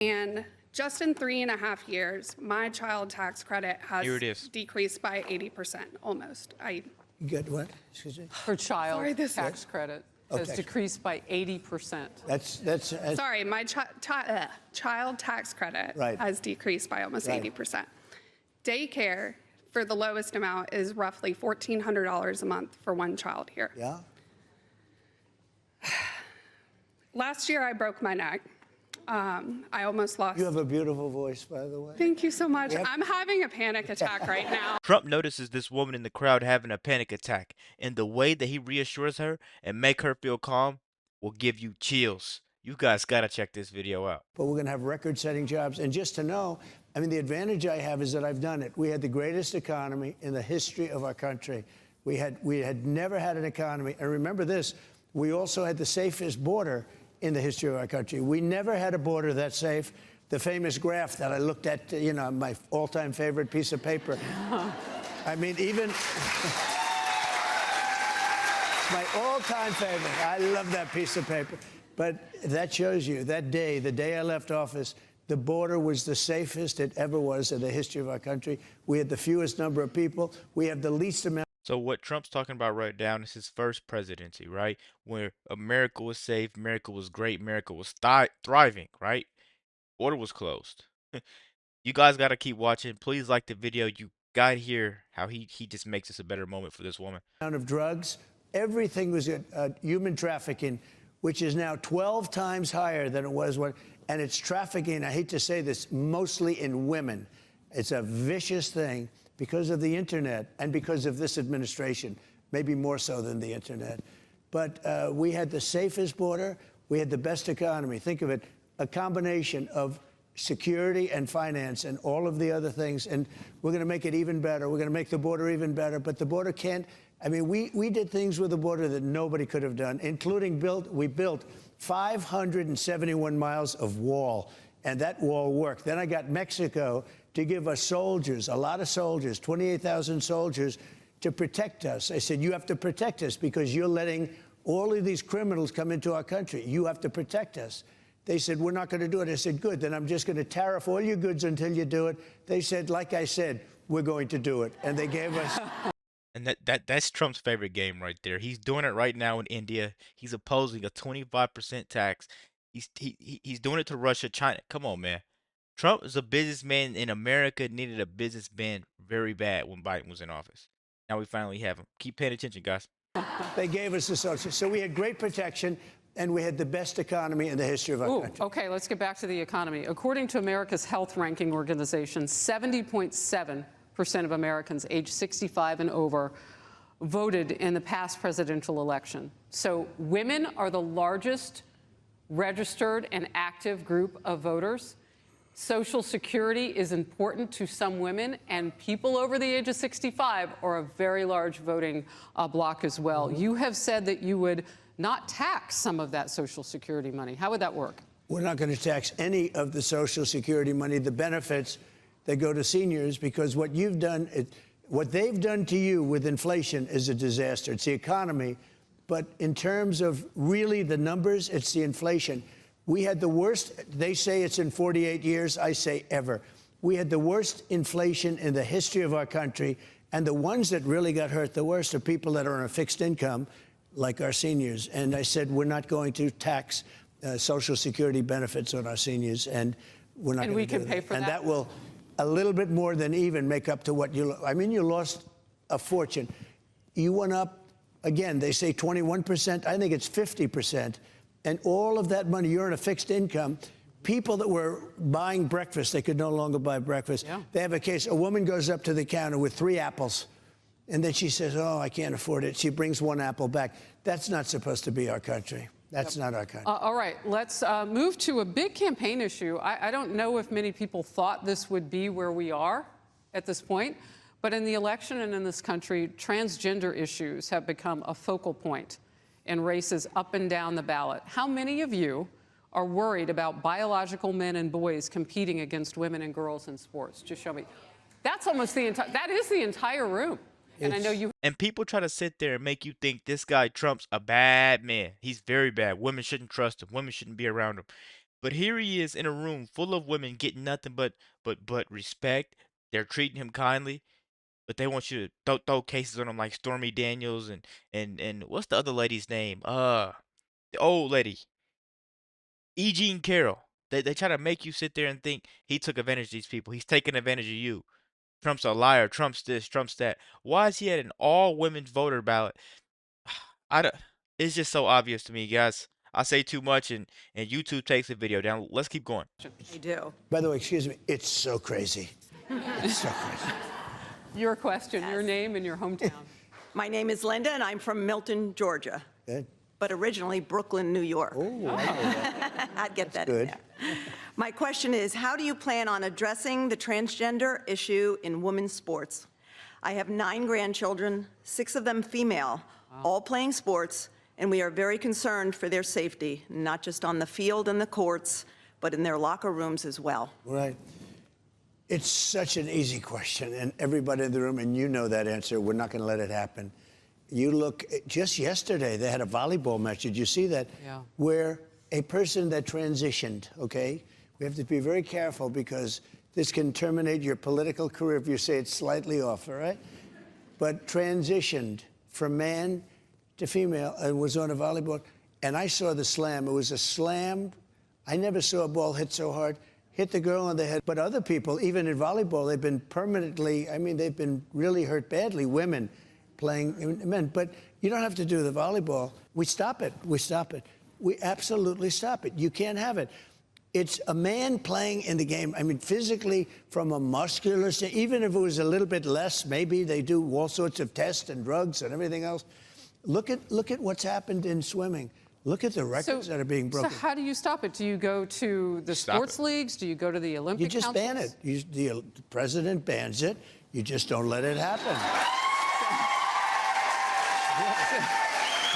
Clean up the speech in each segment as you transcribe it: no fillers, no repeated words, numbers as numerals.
And just in 3.5 years, my child tax credit Here it has is. decreased by 80%, almost. You get what? Excuse me? Her child Sorry, tax credit has Okay. decreased by 80%. That's Sorry, my child tax credit Right. has decreased by almost Right. 80%. Daycare, for the lowest amount, is roughly $1,400 a month for one child here. yeah. Last year, I broke my neck. I almost lost. You have a beautiful voice, by the way. Thank you so much. Yep. I'm having a panic attack right now. Trump notices this woman in the crowd having a panic attack, and the way that he reassures her and make her feel calm will give you chills. You guys gotta check this video out. But we're going to have record-setting jobs. And just to know, I mean, the advantage I have is that I've done it. We had the greatest economy in the history of our country. We had never had an economy. And remember this, we also had the safest border in the history of our country. We never had a border that safe. The famous graph that I looked at, you know, my all-time favorite piece of paper. I mean, even my all-time favorite. I love that piece of paper. But that shows you, that day, the day I left office, the border was the safest it ever was in the history of our country. We had the fewest number of people. We have the least amount. So what Trump's talking about right now is his first presidency, right? Where America was safe, America was great, America was thriving, right? Border was closed. You guys got to keep watching. Please like the video. You got to hear how he just makes this a better moment for this woman. Of drugs, everything was human trafficking, which is now 12 times higher than it was when, and it's trafficking, I hate to say this, mostly in women. It's a vicious thing because of the internet and because of this administration, maybe more so than the internet. But we had the safest border, we had the best economy. Think of it, a combination of security and finance and all of the other things, and we're going to make it even better. We're going to make the border even better, but the border can't, I mean, we did things with the border that nobody could have done, including we built 571 miles of wall, and that wall worked. Then I got Mexico to give us soldiers, a lot of soldiers, 28,000 soldiers, to protect us. I said, you have to protect us because you're letting all of these criminals come into our country. You have to protect us. They said, we're not going to do it. I said, good, then I'm just going to tariff all your goods until you do it. They said, like I said, we're going to do it. And they gave us... And that's Trump's favorite game right there. He's doing it right now in India. He's opposing a 25% tax. He's doing it to Russia, China. Come on, man. Trump is a businessman, and America needed a businessman very bad when Biden was in office. Now we finally have him. Keep paying attention, guys. They gave us the social. So we had great protection, and we had the best economy in the history of our country. Okay, let's get back to the economy. According to America's Health Ranking Organization, 70.7% of Americans aged 65 and over voted in the past presidential election. So women are the largest registered and active group of voters. Social Security is important to some women, and people over the age of 65 are a very large voting bloc as well. Mm-hmm. You have said that you would not tax some of that Social Security money. How would that work? We're not going to tax any of the Social Security money, the benefits that go to seniors, because what you've done, what they've done to you with inflation is a disaster. It's the economy, but in terms of really the numbers, it's the inflation. We had the worst, they say it's in 48 years, I say ever. We had the worst inflation in the history of our country, and the ones that really got hurt the worst are people that are on a fixed income, like our seniors. And I said, we're not going to tax Social Security benefits on our seniors, and we're not going to do that. And we can pay for that? And that will a little bit more than even make up to what you, I mean, you lost a fortune. You went up, again, they say 21%, I think it's 50%. And all of that money, you're in a fixed income. People that were buying breakfast, they could no longer buy breakfast. Yeah. They have a case, a woman goes up to the counter with 3 apples, and then she says, oh, I can't afford it. She brings 1 apple back. That's not supposed to be our country. That's not our country. All right, let's move to a big campaign issue. I don't know if many people thought this would be where we are at this point, but in the election and in this country, transgender issues have become a focal point in races up and down the ballot. How many of you are worried about biological men and boys competing against women and girls in sports? Just show me. That's almost the entire, that is the entire room. And I know you. And people try to sit there and make you think this guy Trump's a bad man. He's very bad. Women shouldn't trust him. Women shouldn't be around him. But here he is in a room full of women getting nothing but respect. They're treating him kindly, but they want you to throw cases on him like Stormy Daniels and what's the other lady's name? The old lady, E. Jean Carroll. They try to make you sit there and think he took advantage of these people. He's taking advantage of you. Trump's a liar. Trump's this. Trump's that. Why is he at an all women voter ballot? I don't, it's just so obvious to me, guys. I say too much and YouTube takes the video down. Let's keep going. They do. By the way, excuse me, it's so crazy. It's so crazy. Your question, your name and your hometown. My name is Linda, and I'm from Milton, Georgia, Good. but originally Brooklyn, New York. Oh, I know that. I'd get that good. in there. My question is, how do you plan on addressing the transgender issue in women's sports? I have 9 grandchildren, 6 of them female, all playing sports, and we are very concerned for their safety, not just on the field and the courts, but in their locker rooms as well. Right. It's such an easy question, and everybody in the room, and you know that answer, we're not going to let it happen. You look, just yesterday, they had a volleyball match. Did you see that? Yeah. Where a person that transitioned, okay? We have to be very careful because this can terminate your political career if you say it's slightly off, all right? But transitioned from man to female and was on a volleyball. And I saw the slam. It was a slam. I never saw a ball hit so hard. Hit the girl on the head. But other people, even in volleyball, they've been permanently, I mean, they've been really hurt badly, women playing men. But you don't have to do the volleyball. We stop it. We stop it. We absolutely stop it. You can't have it. It's a man playing in the game. I mean, physically, from a muscular standpoint, even if it was a little bit less, maybe they do all sorts of tests and drugs and everything else. Look at what's happened in swimming. Look at the records that are being broken. So how do you stop it? Do you go to the sports leagues? Do you go to the Olympic You just ban it. councils? The president bans it. You just don't let it happen.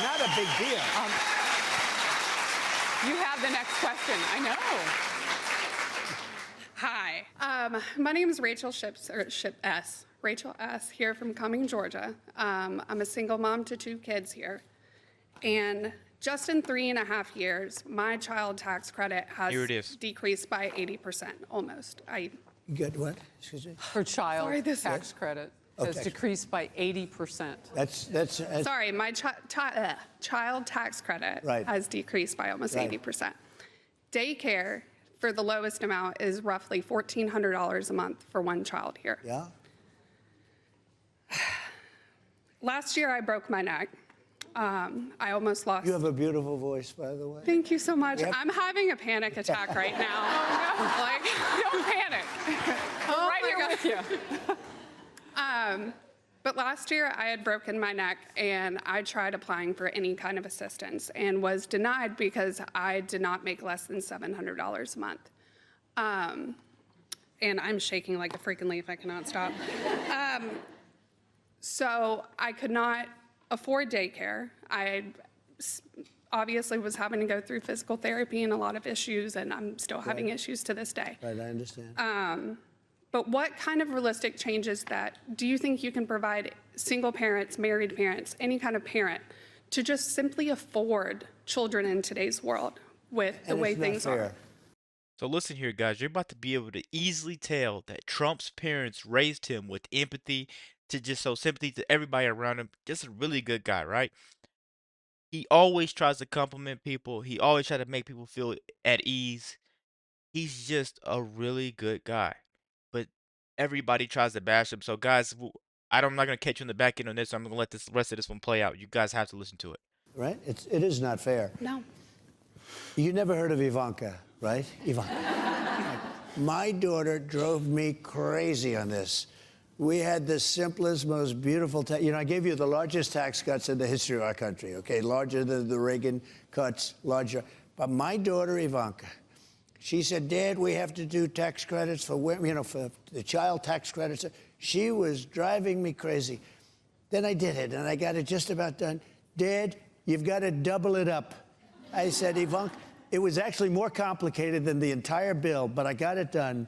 Not a big deal. You have the next question. I know. Hi, my name is Rachel Rachel S. here from Cumming, Georgia. I'm a single mom to 2 kids here. And just in 3.5 years, my child tax credit has Here it is. decreased by 80%, almost. You got what? Excuse me? Her child Sorry, this- tax credit has Okay. decreased by 80%. That's Sorry, my child tax credit Right. has decreased by almost Right. 80%. Daycare for the lowest amount is roughly $1,400 a month for one child here. yeah. Last year, I broke my neck. I almost lost. You have a beautiful voice, by the way. Thank you so much. Yep. I'm having a panic attack right now. Like, Don't panic. oh Right my here God. with you. But last year, I had broken my neck, and I tried applying for any kind of assistance and was denied because I did not make less than $700 a month. And I'm shaking like a freaking leaf. I cannot stop. So I could not afford daycare. I obviously was having to go through physical therapy and a lot of issues, and I'm still having issues to this day. Right, I understand. But what kind of realistic changes that do you think you can provide single parents, married parents, any kind of parent to just simply afford children in today's world with the And way it's not things fair. are? So listen here, guys. You're about to be able to easily tell that Trump's parents raised him with empathy, to just show sympathy to everybody around him. Just a really good guy, right? He always tries to compliment people. He always tries to make people feel at ease. He's just a really good guy. But everybody tries to bash him. So, guys, I'm not going to catch you in the back end on this. I'm going to let this rest of this one play out. You guys have to listen to it. Right? It is not fair. No. You never heard of Ivanka, right? Ivanka. My daughter drove me crazy on this. We had the simplest, most beautiful I gave you the largest tax cuts in the history of our country, okay? Larger than the Reagan cuts, larger. But my daughter, Ivanka, she said, Dad, we have to do tax credits for women, for the child tax credits. She was driving me crazy. Then I did it, and I got it just about done. Dad, you've got to double it up. I said, Ivanka, it was actually more complicated than the entire bill, but I got it done.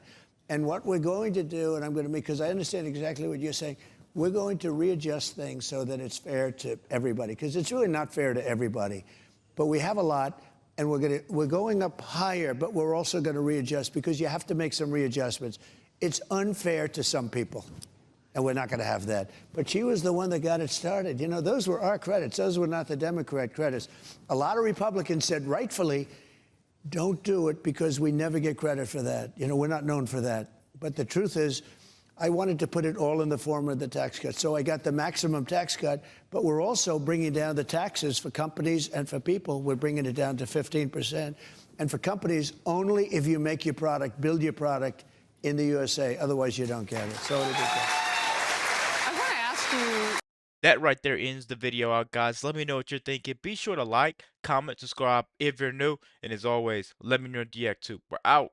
And what we're going to do, and I'm going to because I understand exactly what you're saying, we're going to readjust things so that it's fair to everybody, because it's really not fair to everybody. But we have a lot. and we're going up higher, but we're also going to readjust because you have to make some readjustments. It's unfair to some people, and we're not going to have that. But she was the one that got it started. You know, those were our credits. Those were not the Democrat credits. A lot of Republicans said, rightfully, don't do it because we never get credit for that. You know, we're not known for that. But the truth is, I wanted to put it all in the form of the tax cut. So I got the maximum tax cut, but we're also bringing down the taxes for companies and for people. We're bringing it down to 15%. And for companies, only if you make your product, build your product in the USA. Otherwise, you don't get it. So it'll be good. I want to ask you. That right there ends the video out, guys. Let me know what you're thinking. Be sure to like, comment, subscribe if you're new. And as always, let me know in the DX too. We're out.